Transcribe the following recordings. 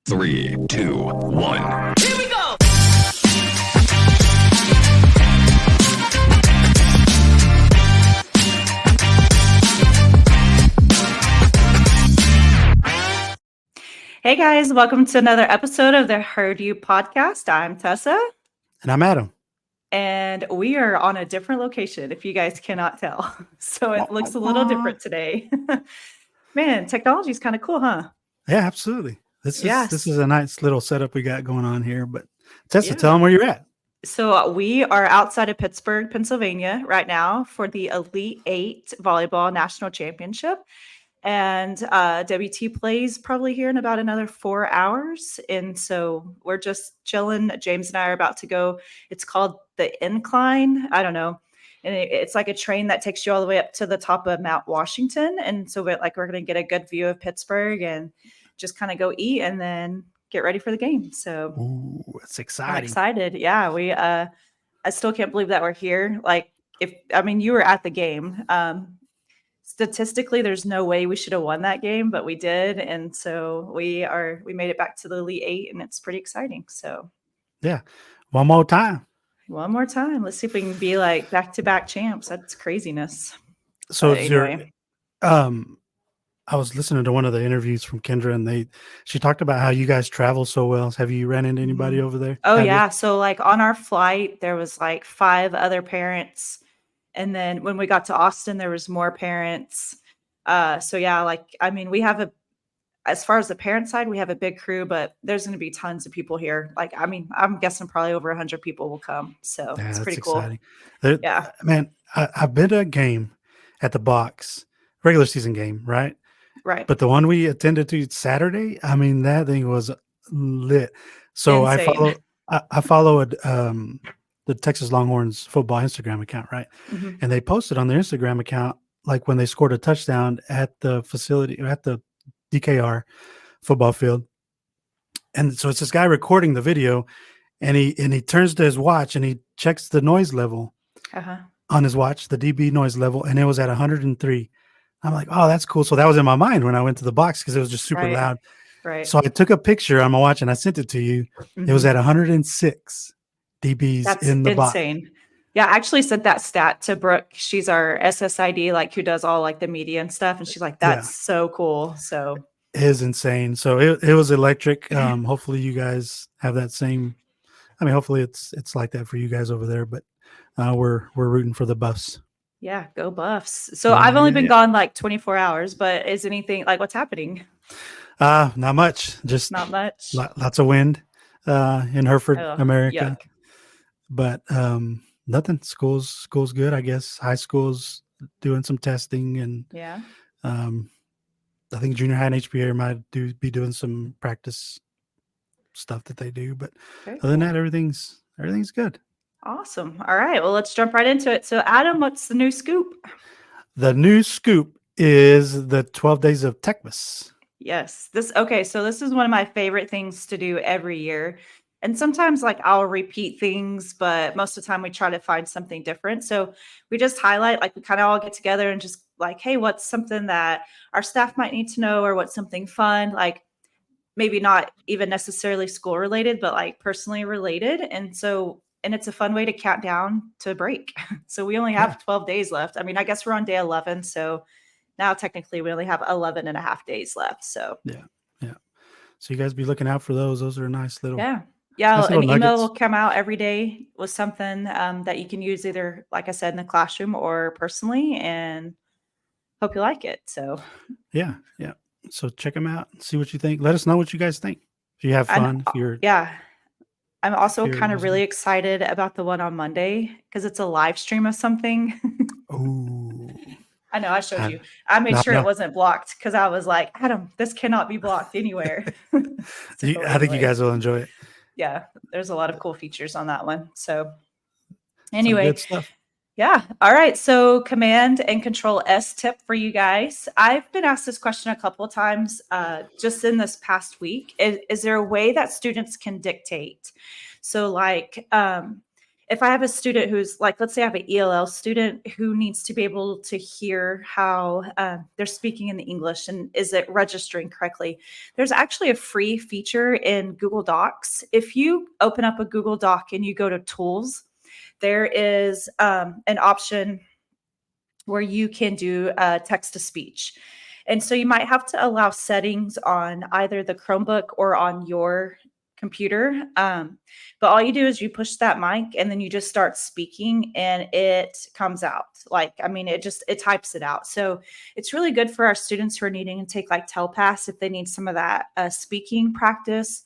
3, 2, 1. Here we go! Hey guys, welcome to another episode of the HerdU podcast. I'm Tessa. And I'm Adam. And we are on a different location, if you guys cannot tell. So it looks a little different today. Man, technology is kind of cool, huh? Yeah, absolutely. This is a nice little setup we got going on here. But Tessa, tell them where you're at. So we are outside of Pittsburgh, Pennsylvania right now for the Elite 8 Volleyball National Championship. And WT plays probably here in about another 4 hours. And so we're just chilling. James and I are about to go. It's called the Incline. I don't know. And it's like a train that takes you all the way up to the top of Mount Washington. And so we're going to get a good view of Pittsburgh and just kind of go eat and then get ready for the game. So it's exciting. I'm excited. Yeah. I still can't believe that we're here. Like you were at the game. Statistically, there's no way we should have won that game, but we did. And so we made it back to the Elite 8 and it's pretty exciting. So yeah. One more time. Let's see if we can be like back-to-back champs. That's craziness. So anyway. I was listening to one of the interviews from Kendra and she talked about how you guys travel so well. Have you ran into anybody over there? Oh, yeah. So like on our flight, there was like 5 other parents. And then when we got to Austin, there was more parents. So yeah, we have as far as the parent side, we have a big crew, but there's going to be tons of people here. I'm guessing probably over 100 people will come. So it's pretty cool. Exciting. Yeah, man, I've been to a game at the box, regular season game, right? Right. But the one we attended to Saturday, that thing was lit. So insane. I followed the Texas Longhorns football Instagram account, right? Mm-hmm. And they posted on their Instagram account, like when they scored a touchdown at the facility, at the DKR football field. And so it's this guy recording the video and he turns to his watch and he checks the noise level on his watch, the DB noise level, and it was at 103. I'm like, oh, that's cool. So that was in my mind when I went to the box because it was just super loud. Right. So I took a picture on my watch and I sent it to you. Mm-hmm. It was at 106 DBs in the box. That's insane. Yeah, I actually sent that stat to Brooke. She's our SSID, who does all the media and stuff. And she's like, that's so cool. So it is insane. So it was electric. Hopefully you guys have that same. Hopefully it's like that for you guys over there. But we're rooting for the Buffs. Yeah, go Buffs. So I've only been gone 24 hours, but is anything what's happening? Not much. Just not much. Lots of wind in Hereford, America. Yuck. But nothing. School's good, I guess. High school's doing some testing, and I think junior high and HBA might be doing some practice stuff that they do. But other than that, everything's good. Awesome. All right. Well, let's jump right into it. So, Adam, what's the new scoop? The new scoop is the 12 Days of Techmas. Yes. So this is one of my favorite things to do every year. And sometimes I'll repeat things, but most of the time we try to find something different. So we just highlight, we kind of all get together and just hey, what's something that our staff might need to know, or what's something fun, maybe not even necessarily school related, but personally related. And it's a fun way to count down to break. So we only have 12 days left. I guess we're on day 11. So now technically we only have 11 and a half days left. So yeah. So you guys be looking out for those. Those are nice little. Yeah. Nice an email nuggets. will come out every day with something that you can use either, like I said, in the classroom or personally, and hope you like it. So yeah. So check them out and see what you think. Let us know what you guys think. If you have fun. I'm also kind of really excited about the one on Monday because it's a live stream of something. Oh, I know. I showed you. I made sure it wasn't blocked because I was like, Adam, this cannot be blocked anywhere. I think you guys will enjoy it. Yeah, there's a lot of cool features on that one. So anyway, good stuff. Yeah. All right. So Command and Control S tip for you guys. I've been asked this question a couple of times just in this past week. Is there a way that students can dictate? So if I have a student who's like, let's say I have an ELL student who needs to be able to hear how they're speaking in the English and is it registering correctly, there's actually a free feature in Google Docs. If you open up a Google Doc and you go to Tools, there is an option where you can do text to speech. And so you might have to allow settings on either the Chromebook or on your computer. But all you do is you push that mic and then you just start speaking and it comes out. Like, I mean, it types it out. So it's really good for our students who are needing to take like TELPAS if they need some of that speaking practice.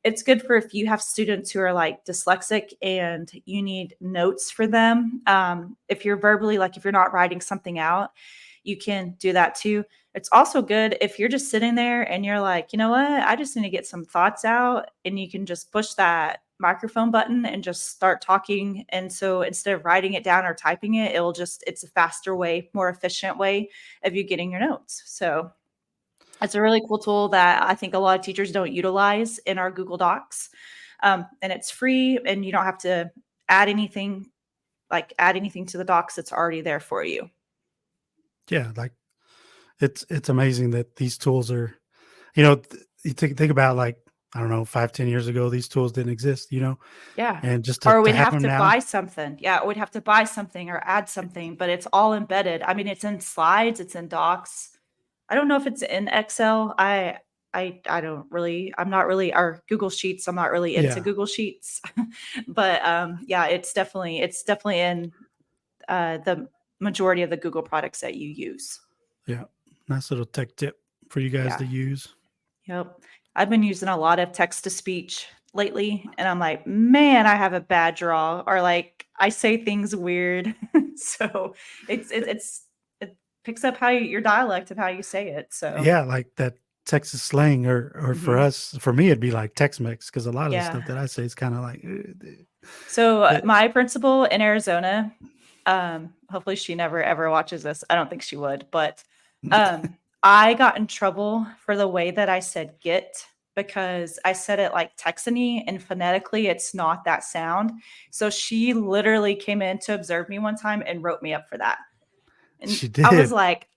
It's good for if you have students who are like dyslexic and you need notes for them. If you're verbally, like if you're not writing something out, you can do that too. It's also good if you're just sitting there and you're like, you know what, I just need to get some thoughts out, and you can just push that microphone button and just start talking. And so instead of writing it down or typing it, it's a faster way, more efficient way of you getting your notes. So it's a really cool tool that I think a lot of teachers don't utilize in our Google Docs. And it's free and you don't have to add anything to the docs that's already there for you. Yeah, like it's amazing that these tools are, you think about like, I don't know, 5-10 years ago, these tools didn't exist, Yeah. and just Or to we'd have have them to now. buy something. Yeah, we'd have to buy something or add something, but it's all embedded. I mean, it's in slides, it's in docs. I don't know if it's in Excel. I don't really, I'm not really, our Google Sheets, I'm not really into Yeah, Google Sheets. But yeah, it's definitely in the majority of the Google products that you use. yeah, nice little tech tip for you guys Yeah. to use. Yep. I've been using a lot of text to speech lately, and I'm like, man, I have a bad draw, or like I say things weird. So it picks up your dialect and how you say it. So Yeah, like that Texas slang, or mhm. for me, it'd be like Tex-Mex, because a lot of the stuff Yeah. that I say is kind of like, So but my principal in Arizona, hopefully she never ever watches this. I don't think she would, but I got in trouble for the way that I said get, because I said it like Texany and phonetically it's not that sound. So she literally came in to observe me one time and wrote me up for that. And she I was did. like,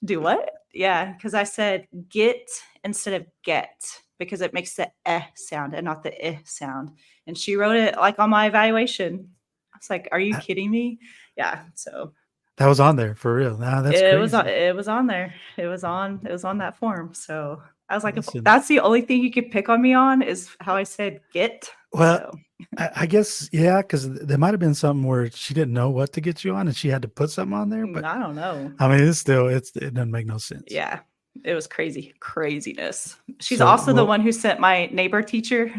do what? Yeah, because I said get instead of get because it makes the eh sound and not the eh sound. And she wrote it like on my evaluation. I was like, are you That kidding me? Yeah. So that was on there for real. Nah, that's crazy. it was on there. It was on that form. So I was like, if Listen, that's the only thing you could pick on me on is how I said get. well, So I guess, yeah, because there might have been something where she didn't know what to get you on, and she had to put something on there. But I don't know. I mean, it doesn't make no sense. Yeah, it was craziness. She's So, also the one who sent my neighbor teacher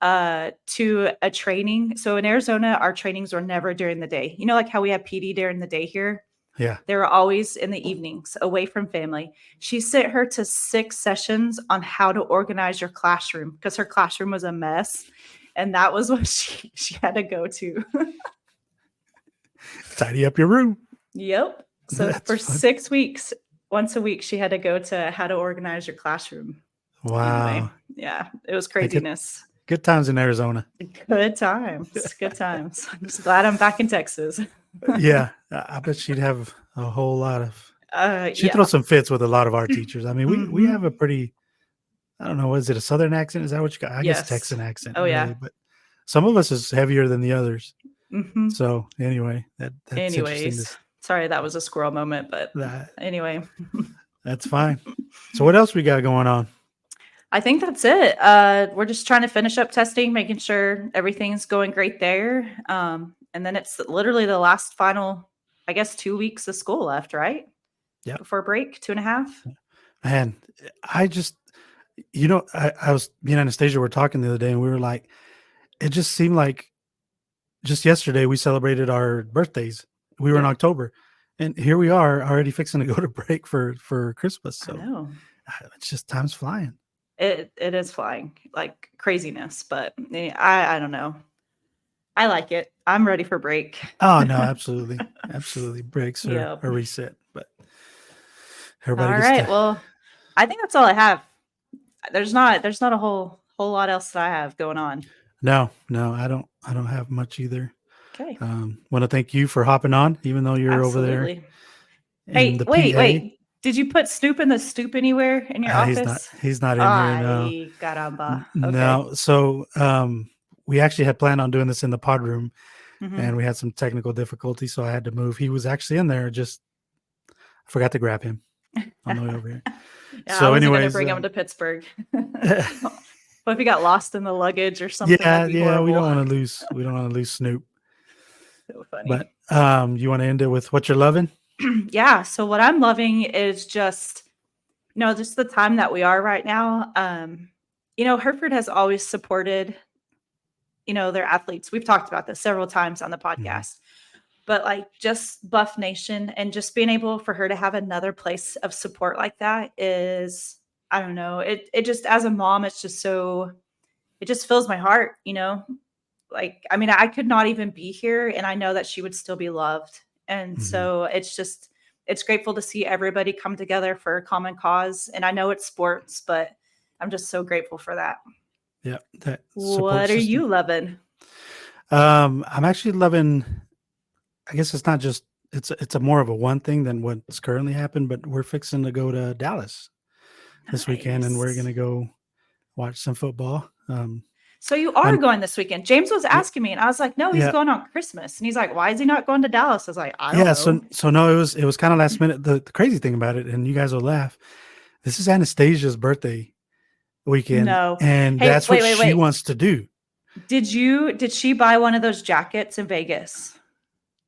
to a training. So in Arizona, our trainings were never during the day. You know, like how we have PD during the day here? yeah, They were always in the evenings, away from family. She sent her to 6 sessions on how to organize your classroom because her classroom was a mess. And that was what she had to go to. tidy up your room. Yep. So That's for fun. 6 weeks, once a week, she had to go to how to organize your classroom. Anyway, Wow. yeah, it was Hey, craziness. good times in Arizona. Good times. Good times. I'm just glad I'm back in Texas. Yeah, I bet she'd have a whole lot of. She'd Yeah. throw some fits with a lot of our teachers. I mean, we have a Mhm. pretty. I don't know. Is it a Southern accent? Is that what you got? I guess Yes. Texan accent, Oh, yeah. really. But some of us is heavier than the others. Mhm. So anyway, that's interesting. Anyways, sorry that was a squirrel moment, but That anyway. that's fine. So what else we got going on? I think that's it. We're just trying to finish up testing, making sure everything's going great there. And then it's literally the last final, I guess, 2 weeks of school left, right? Yeah, Before break, 2.5. man. I just, I was me and Anastasia were talking the other day, and we were like, it just seemed like just yesterday we celebrated our birthdays. We were in Yep. October, and here we are already fixing to go to break for Christmas. I So know. it's just time's flying. It is flying like craziness, but I don't know. I like it. I'm ready for break. Oh no, absolutely, absolutely. Breaks are Yep. a reset, but everybody All gets right. to. Well, I think that's all I have. There's not a whole lot else that I have going on. No, I don't have much either. Okay. Want to thank you for hopping on, even though you're over there Absolutely. in Hey, the wait, PA. wait. Did you put Snoop in the stoop anywhere in your office? He's not in here. No, Ay, caramba. Okay. no. So, we actually had planned on doing this in the pod room, and Mhm. we had some technical difficulty, so I had to move. He was actually in there. Just I forgot to grab him on the way over here. Yeah, I So, wasn't gonna anyways, bring him to Pittsburgh. But if he got lost in the luggage or something, that'd be yeah, horrible. we don't want to lose Snoop. So funny. But you want to end it with what you're loving? Yeah. So what I'm loving is just, just the time that we are right now. Hereford has always supported, their athletes. We've talked about this several times on the Mhm. podcast. But like just Buff Nation and just being able for her to have another place of support like that is, I don't know, it just as a mom, it's just so it just fills my heart. Like, I mean, I could not even be here and I know that she would still be loved. And Mhm. so it's grateful to see everybody come together for a common cause. And I know it's sports, but I'm just so grateful for that. Yeah, that support What are system. you loving? I'm actually loving. I guess it's not just it's a more of a one thing than what's currently happened, but we're fixing to go to Dallas this weekend, and we're Nice. gonna go watch some football. So you are I'm going this weekend. James was yeah, asking me, and I was like, "No, he's yeah, going on Christmas." And he's like, "Why is he not going to Dallas?" I was like, "I don't yeah. know." So no, it was kind of last minute. The crazy thing about it, and you guys will laugh. This is Anastasia's birthday weekend, No. and Hey, that's what wait, wait, she wait. wants to do. Did she buy one of those jackets in Vegas?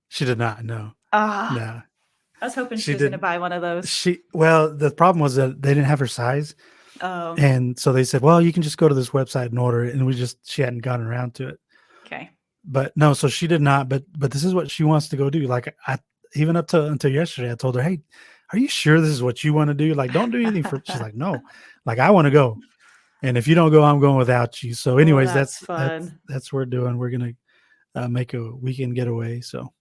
She did not. No, Ah, no, I was hoping she she was going to did. buy one of those. Well, the problem was that they didn't have her size. Oh, And so they said, well, you can just go to this website and order it. And she hadn't gotten around to it. okay. But no, so she did not. But this is what she wants to go do. Like even up to until yesterday, I told her, hey, are you sure this is what you want to do? Like, don't do anything for. She's like, no, like I want to go. And if you don't go, I'm going without you. So, Oh, anyways, that's fun. that's what we're doing. We're gonna make a weekend getaway. So,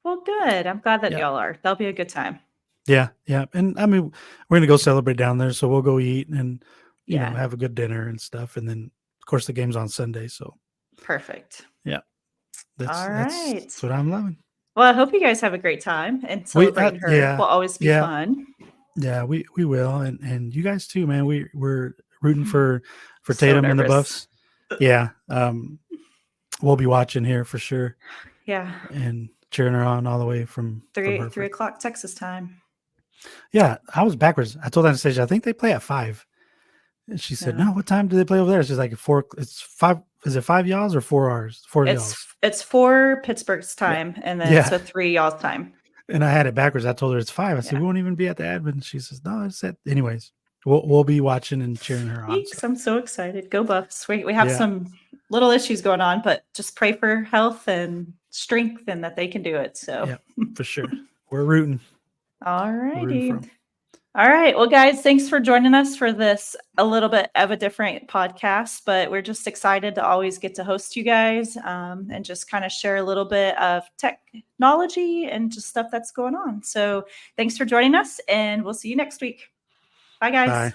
Well, good. I'm glad that yeah, y'all are. That'll be a good time. yeah. And I mean, we're gonna go celebrate down there. So we'll go eat and Yeah, have a good dinner and stuff. And then, of course, the game's on Sunday. So, perfect. yeah. All right. That's what I'm loving. Well, I hope you guys have a great time, and We celebrating her will always be yeah, fun. yeah, we will, and you guys too, man. We're rooting for So Tatum and the nervous. Buffs. Yeah, we'll be watching here for sure Yeah. and cheering her on all the way from Three Hereford. o'clock Texas time. Yeah, I was backwards. I told Anastasia I think they play at 5, and she said, No. "No, what time do they play over there?" She's like 4. It's 5. Is it 5 y'all's or 4 ours? 4 y'all's. It's 4 Pittsburgh's Yeah, time, and then yeah. so 3 y'all's time. And I had it backwards. I told her it's 5. I said, Yeah. "We won't even be at the admin." She says, "No, it's at." Anyways, we'll be watching and cheering her on. So. Yeeks, I'm so excited. Go Buffs. We have Yeah, some little issues going on, but just pray for health and strength and that they can do it. So, yeah, for sure. We're rooting. all We're rooting for righty. 'em. All right. Well, guys, thanks for joining us for this a little bit of a different podcast, but we're just excited to always get to host you guys and just kind of share a little bit of technology and just stuff that's going on. So thanks for joining us, and we'll see you next week. Bye, guys. Bye.